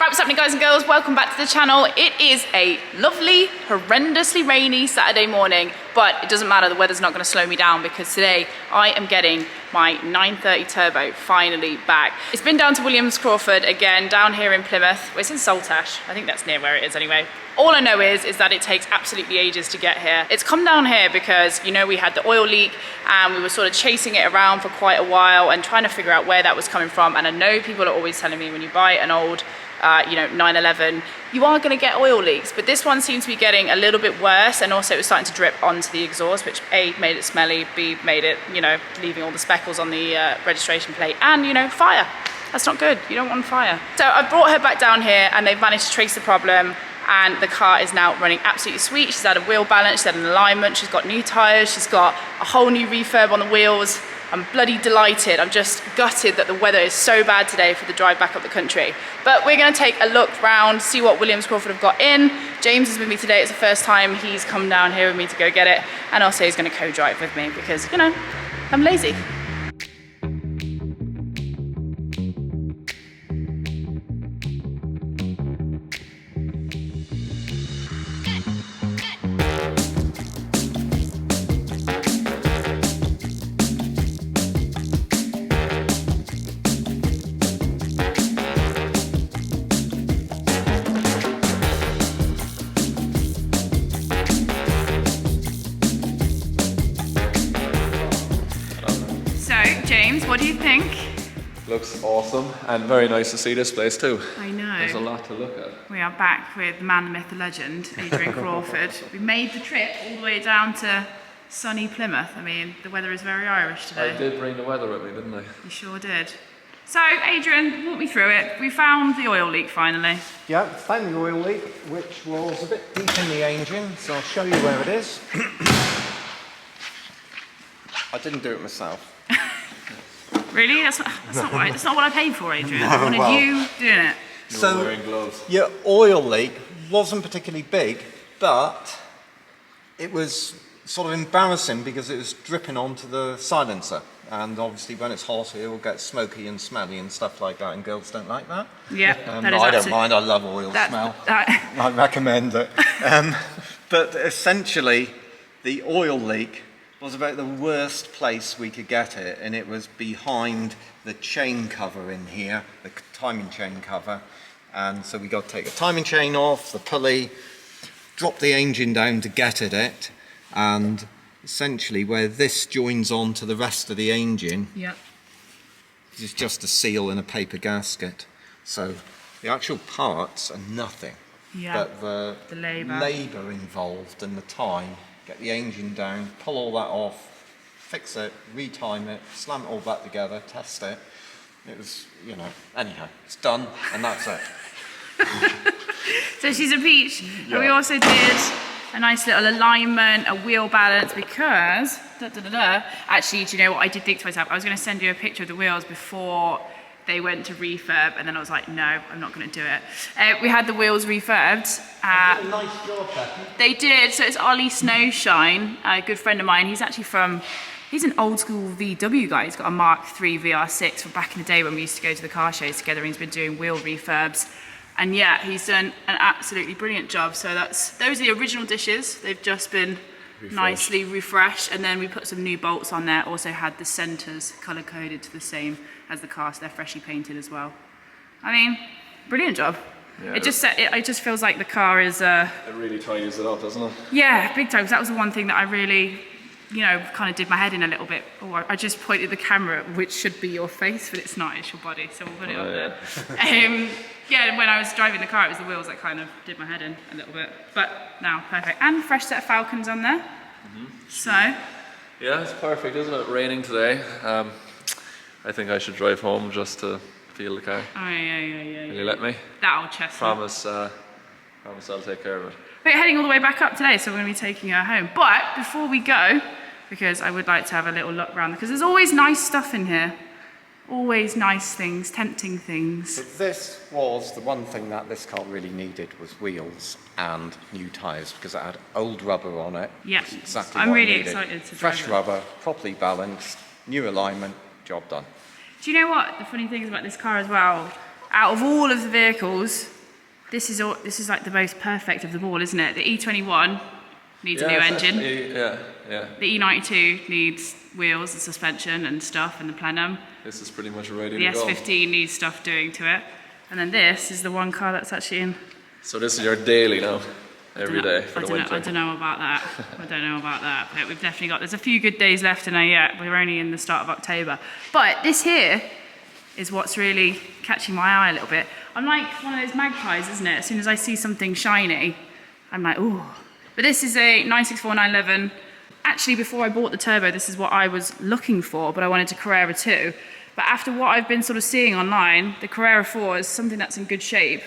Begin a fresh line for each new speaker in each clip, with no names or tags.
Right, what's happening guys and girls? Welcome back to the channel. It is a lovely, horrendously rainy Saturday morning, but it doesn't matter, the weather's not going to slow me down because today I am getting my 930 Turbo finally back. It's been down to Williams Crawford again, down here in Plymouth. Well, it's in Saltash. I think that's near where it is anyway. All I know is that it takes absolutely ages to get here. It's come down here because, you know, we had the oil leak and we were sort of chasing it around for quite a while and trying to figure out where that was coming from. And I know people are always telling me when you buy an old 911, you are going to get oil leaks, but this one seems to be getting a little bit worse, and also it was starting to drip onto the exhaust, which A, made it smelly, B, made it, leaving all the speckles on the registration plate, and fire. That's not good. You don't want fire. So I brought her back down here and they've managed to trace the problem, and the car is now running absolutely sweet. She's had a wheel balance, she's had an alignment, she's got new tires, she's got a whole new refurb on the wheels. I'm bloody delighted. I'm just gutted that the weather is so bad today for the drive back up the country. But we're going to take a look round, see what Williams Crawford have got in. James is with me today. It's the first time he's come down here with me to go get it. And also he's going to co-drive with me because, I'm lazy. James, what do you think?
Looks awesome and very nice to see this place too.
I know.
There's a lot to look at.
We are back with the man, the myth, the legend, Patrick Crawford. We made the trip all the way down to sunny Plymouth. I mean, the weather is very Irish today.
I did bring the weather with me, didn't I?
You sure did. So, Adrian, walk me through it. We found the oil leak finally.
Yeah, found the oil leak, which was a bit deep in the engine, so I'll show you where it is. I didn't do it myself.
Really? That's not right. That's not what I paid for, Adrian. I wanted you doing it.
You were wearing gloves.
Your oil leak wasn't particularly big, but it was sort of embarrassing because it was dripping onto the silencer. And obviously when it's hot, it will get smoky and smelly and stuff like that, and girls don't like that.
Yeah, that is
I don't mind, I love oil smell. I recommend it. But essentially, the oil leak was about the worst place we could get it, and it was behind the chain cover in here, the timing chain cover. And so we got to take the timing chain off, the pulley, drop the engine down to get at it, and essentially where this joins on to the rest of the engine, is just a seal in a paper gasket. So the actual parts are nothing, but the labour involved and the time, get the engine down, pull all that off, fix it, retime it, slam it all back together, test it. It was, anyhow, it's done, and that's it.
So she's a peach. Yeah. And we also did a nice little alignment, a wheel balance, because, actually, do you know what? I did think to myself, I was going to send you a picture of the wheels before they went to refurb, and then I was like, no, I'm not going to do it. We had the wheels refurbed.
They did a nice job, Becky.
They did. So it's Ollie Snowshine, a good friend of mine. He's actually he's an old school VW guy. He's got a Mark III VR6 from back in the day when we used to go to the car shows together. He's been doing wheel refurbs. And yeah, he's done an absolutely brilliant job. So those are the original dishes. They've just been nicely refreshed, and then we put some new bolts on there. Also had the centres colour coded to the same as the car, so they're freshly painted as well. I mean, brilliant job. Yeah, it just feels like the car is
it really tidies it up, doesn't it?
Yeah, big time. 'Cause that was the one thing that I really kind of did my head in a little bit. Oh, I just pointed the camera, which should be your face, but it's not, it's your body, so we'll put it on there. Yeah, when I was driving the car, it was the wheels that kind of did my head in a little bit. But now, perfect. And fresh set of Falcons on there. So.
Yeah, it's perfect, isn't it? Raining today. I think I should drive home just to feel the car.
Oh, yeah.
Will you let me?
That old chestnut.
Promise I'll take care of it.
We're heading all the way back up today, so we're going to be taking her home. But before we go, because I would like to have a little look around, because there's always nice stuff in here. Always nice things, tempting things.
But this was the one thing that this car really needed, was wheels and new tyres, because it had old rubber on it.
Yeah,
exactly.
I'm
what
really
it needed.
excited to
Fresh
drive it.
rubber, properly balanced, new alignment, job done.
Do you know what the funny thing is about this car as well? Out of all of the vehicles, This is like the most perfect of them all, isn't it? The E21 needs a new engine.
Yeah.
The E92 needs wheels and suspension and stuff and the plenum.
This is pretty much ready
The
to go.
S15 needs stuff doing to it. And then this is the one car that's actually in.
So this is your daily now, every day for the winter.
I don't know about that. But we've definitely there's a few good days left in there yet. We're only in the start of October. But this here is what's really catching my eye a little bit. I'm like one of those magpies, isn't it? As soon as I see something shiny, I'm like, ooh. But this is a 964 911. Actually, before I bought the turbo, this is what I was looking for, but I wanted a Carrera 2. But after what I've been sort of seeing online, the Carrera 4 is something that's in good shape.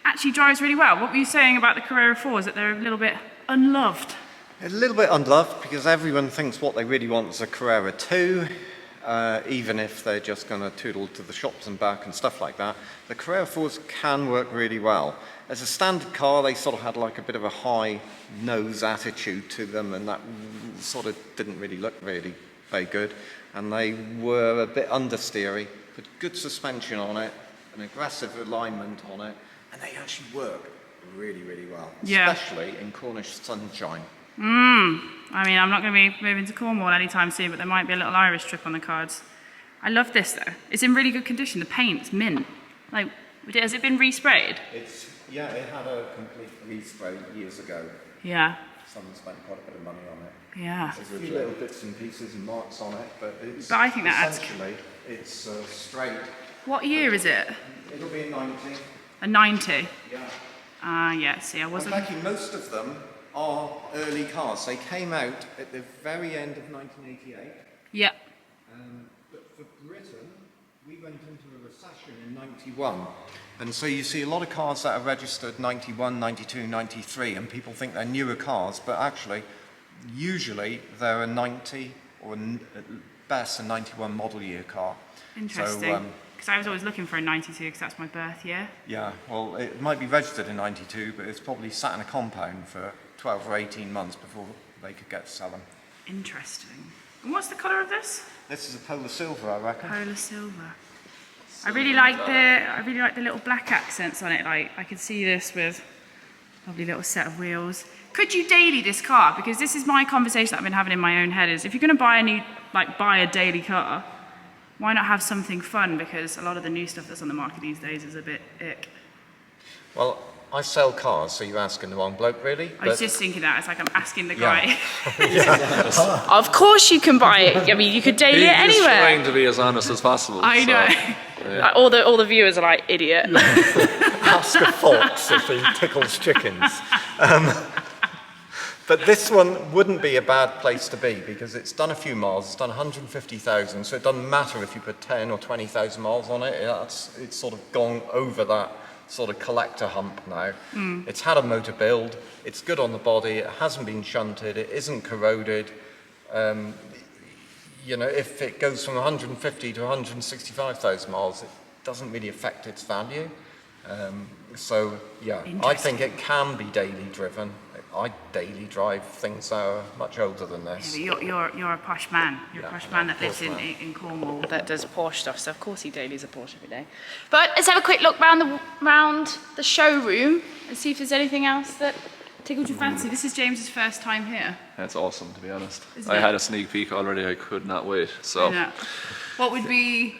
Actually drives really well. What were you saying about the Carrera 4s? That they're a little bit unloved?
A little bit unloved because everyone thinks what they really want is a Carrera 2, even if they're just going to tootle to the shops and back and stuff like that. The Carrera 4s can work really well. As a standard car, they sort of had like a bit of a high nose attitude to them, and that sort of didn't really look very good. And they were a bit understeery, but good suspension on it, an aggressive alignment on it, and they actually work really, really well, especially in Cornish sunshine.
I mean, I'm not going to be moving to Cornwall anytime soon, but there might be a little Irish trip on the cards. I love this though. It's in really good condition. The paint's mint. Like, has it been resprayed?
Yeah, it had a complete respray years ago.
Yeah.
Someone spent quite a bit of money on it.
Yeah.
There's a few little bits and pieces and marks on it, but
I think that adds.
Essentially, it's straight.
What year is it?
It'll be a 90.
A 90?
Yeah.
Yeah, see, I wasn't.
In fact, most of them are early cars. They came out at the very end of 1988.
Yeah.
But for Britain, we went into a recession in 91. And so you see a lot of cars that are registered 91, 92, 93, and people think they're newer cars, but actually, usually they're a 90 or at best a 91 model year car.
Interesting. Because I was always looking for a 92 because that's my birth year.
Yeah, well, it might be registered in 92, but it's probably sat in a compound for 12 or 18 months before they could get to sell them.
Interesting. And what's the colour of this?
This is a Polar Silver, I reckon.
Polar Silver. I really like the little black accents on it. Like, I could see this with a lovely little set of wheels. Could you daily this car? Because this is my conversation that I've been having in my own head is if you're going to buy a daily car, why not have something fun? Because a lot of the new stuff that's on the market these days is a bit ick.
Well, I sell cars, so you're asking the wrong bloke, really.
I was just thinking that. It's like I'm asking the guy.
Yeah.
Of course you can buy it. I mean, you could daily it anywhere.
He's trying to be as honest as possible.
I know.
Yeah.
All the viewers are like, idiot.
Ask a fox if he tickles chickens. But this one wouldn't be a bad place to be because it's done a few miles. It's done 150,000, so it doesn't matter if you put 10 or 20,000 miles on it. It's sort of gone over that sort of collector hump now. It's had a motor build. It's good on the body. It hasn't been shunted. It isn't corroded. If it goes from 150 to 165,000 miles, it doesn't really affect its value. I think it can be daily driven. I daily drive things that are much older than this.
Yeah, but you're a posh man. You're a posh man that lives in Cornwall that does Porsche stuff. So of course he dailies a Porsche every day. But let's have a quick look round the showroom and see if there's anything else that tickled your fancy. This is James's first time here.
That's awesome, to be honest.
Isn't
I
it?
had a sneak peek already. I could not wait. So,
What would be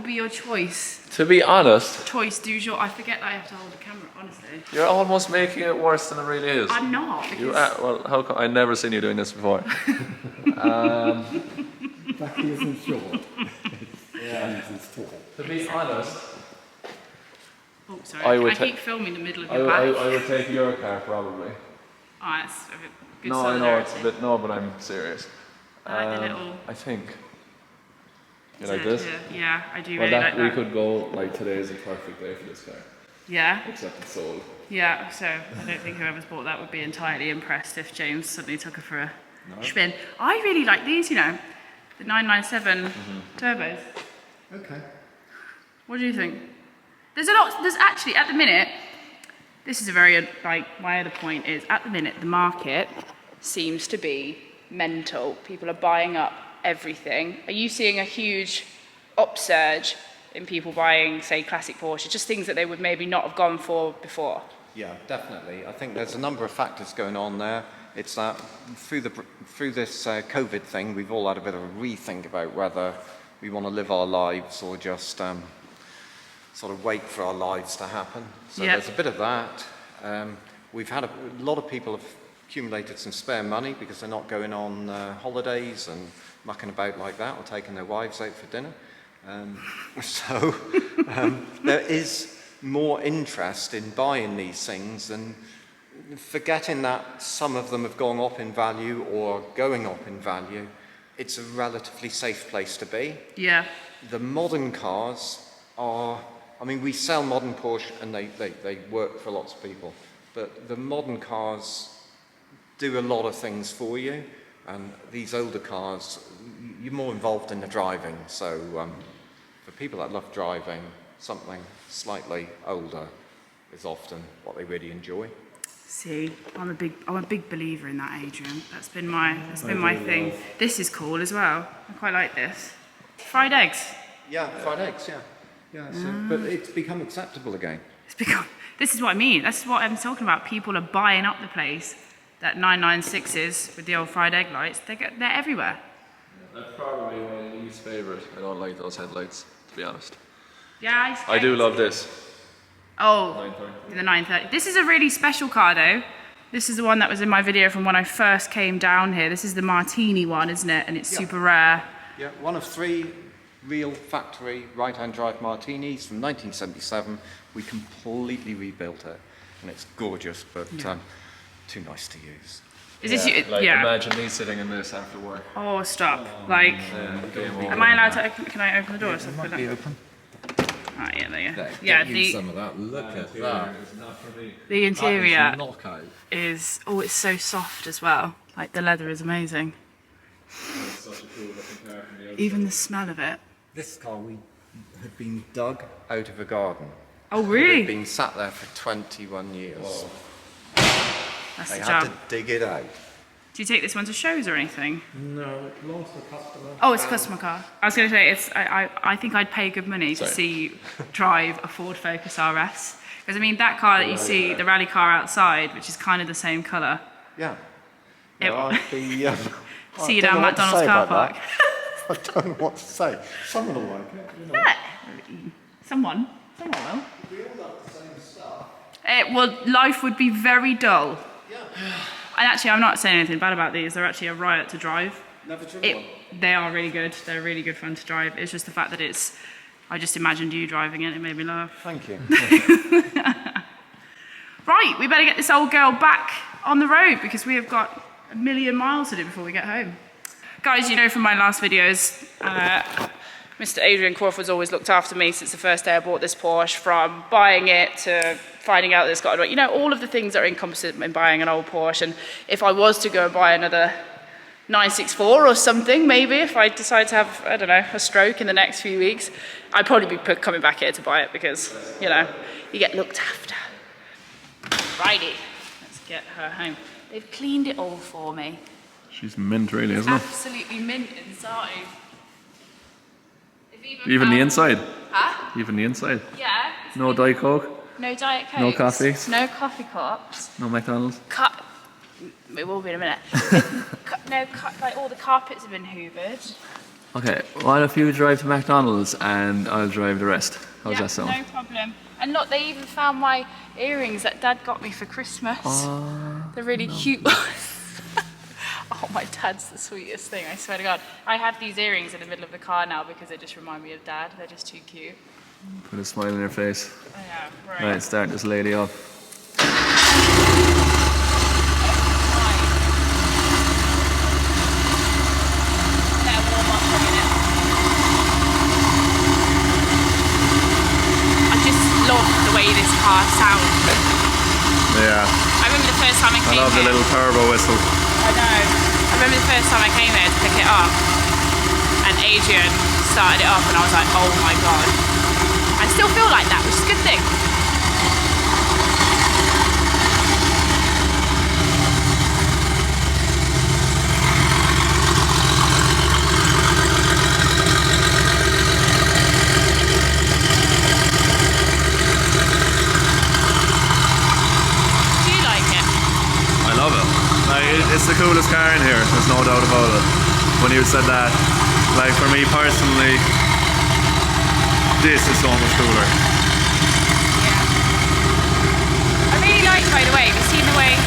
your choice?
to be honest,
Choice du jour. I forget that I have to hold the camera. Honestly,
you're almost making it worse than it really is.
I'm not. Because
You are, well, how come? I've never seen you doing this before.
That isn't short. It's tall.
To be honest,
Oh, sorry.
I
I keep filming the middle of
I
your back.
would take your car probably.
Oh, that's a good
No, I know it's a
solidarity.
bit. No, but I'm serious.
I like the little.
I think. You
Is
like
it?
this?
Yeah, I do
Well,
really like that.
we could go like today is a perfect day for this car,
Yeah,
except it's sold.
yeah. So I don't think whoever's bought that would be entirely impressed if James suddenly took her for a spin. I really like these, the 997 turbos.
Okay.
What do you think? There's actually, at the minute, this is a very, my other point is, at the minute, the market seems to be mental. People are buying up everything. Are you seeing a huge upsurge in people buying, say, classic Porsche, just things that they would maybe not have gone for before?
Yeah, definitely. I think there's a number of factors going on there. It's that through this COVID thing, we've all had a bit of a rethink about whether we want to live our lives or just sort of wait for our lives to happen. So there's a bit of that. We've had a lot of people have accumulated some spare money because they're not going on holidays and mucking about like that or taking their wives out for dinner. So there is more interest in buying these things, and forgetting that some of them have gone up in value or going up in value, it's a relatively safe place to be.
Yeah.
The modern cars are, I mean, we sell modern Porsche and they work for lots of people, but the modern cars do a lot of things for you, and these older cars, you're more involved in the driving. So for people that love driving, something slightly older is often what they really enjoy.
See, I'm a big believer in that, Adrian. That's been my thing. This is cool as well. I quite like this. Fried eggs.
Yeah, fried eggs. Yeah. So, but it's become acceptable again.
This is what I mean. That's what I'm talking about. People are buying up the place. That 996s with the old fried egg lights. They're everywhere.
That's probably my least favourite. I don't like those headlights, to be honest.
Yeah,
I do love this.
Oh,
930.
the 930. This is a really special car though. This is the one that was in my video from when I first came down here. This is the Martini one, isn't it? And it's super rare.
Yeah, one of 3 real factory right-hand drive Martinis from 1977. We completely rebuilt it, and it's gorgeous, but too nice to use.
Is this you?
Like,
yeah.
imagine me sitting in this after work.
Oh, stop. Like, am I allowed to can I open the door? So
Might be open.
Ah, yeah, there you go.
There,
Yeah,
get you some of that. Look at that.
the interior
Knockout.
is, oh, it's so soft as well. Like, the leather is amazing.
It's such a cool looking car from the outside.
Even the smell of it.
This car we had been dug out of a garden.
Oh,
It
really?
had been sat there for 21 years.
That's
They
the
had
job.
to dig it out.
Do you take this one to shows or anything?
No, it belongs to a customer.
Oh, it's a customer car. I was going to say, I think I'd pay good money to see you drive a Ford Focus RS. Because, I mean, that car that you see, the rally car outside, which is kind of the same colour.
Yeah.
It-
No, I'd be,
See you down McDonald's car park.
I don't know what to say. Someone will like it. You know.
Yeah. Someone will.
We all love the same stuff.
Well, life would be very dull. Yeah. And actually, I'm not saying anything bad about these. They're actually a riot to drive.
Never driven one.
They are really good. They're really good fun to drive. It's just the fact that I just imagined you driving it. It made me laugh.
Thank you.
Right, we better get this old girl back on the road because we have got 1 million miles to do before we get home. Guys, you know from my last videos, Mr. Adrian Crawford's always looked after me since the first day I bought this Porsche, from buying it to finding out that it's got, you know, all of the things that are encompassed in buying an old Porsche. And if I was to go and buy another 964 or something, maybe, if I decide to have, I don't know, a stroke in the next few weeks, I'd probably be coming back here to buy it because, you know, you get looked after. Righty, let's get her home. They've cleaned it all for me.
She's mint, really, isn't it?
Absolutely mint inside.
Even the inside.
Huh?
Even the inside.
Yeah.
No Diet Coke.
No Diet Coke.
No coffee.
No coffee cups.
No McDonald's.
It will be in a minute. Like all the carpets have been hoovered.
Okay, why don't you drive to McDonald's and I'll drive the rest? How's that sound?
No problem. And look, they even found my earrings that Dad got me for Christmas. They're really cute. Oh, my dad's the sweetest thing, I swear to God. I have these earrings in the middle of the car now because they just remind me of Dad. They're just too cute.
Put a smile on your face.
Oh, yeah, right.
Right, start this lady up.
Love the way this car sounds.
Yeah.
I remember the first time I came
I love the
here.
little turbo whistle.
I know. I remember the first time I came here to pick it up, and Adrian started it up, and I was like, oh my God. I still feel like that, which is a good thing.
it's the coolest car in here. There's no doubt about it. When you said that, like for me personally, this is so much cooler.
Yeah. I really like, by the way, have you seen the way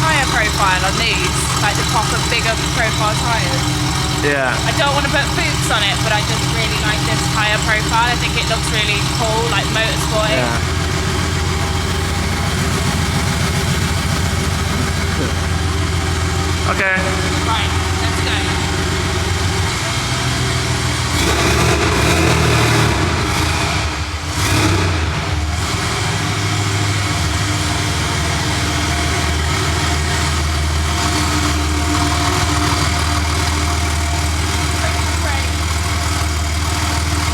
tyre profile on these? Like the proper bigger profile tyres.
Yeah.
I don't want to put boots on it, but I just really like this tyre profile. I think it looks really cool, like motorsporty.
Yeah. Okay.
Right, let's go.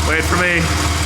Wait for me.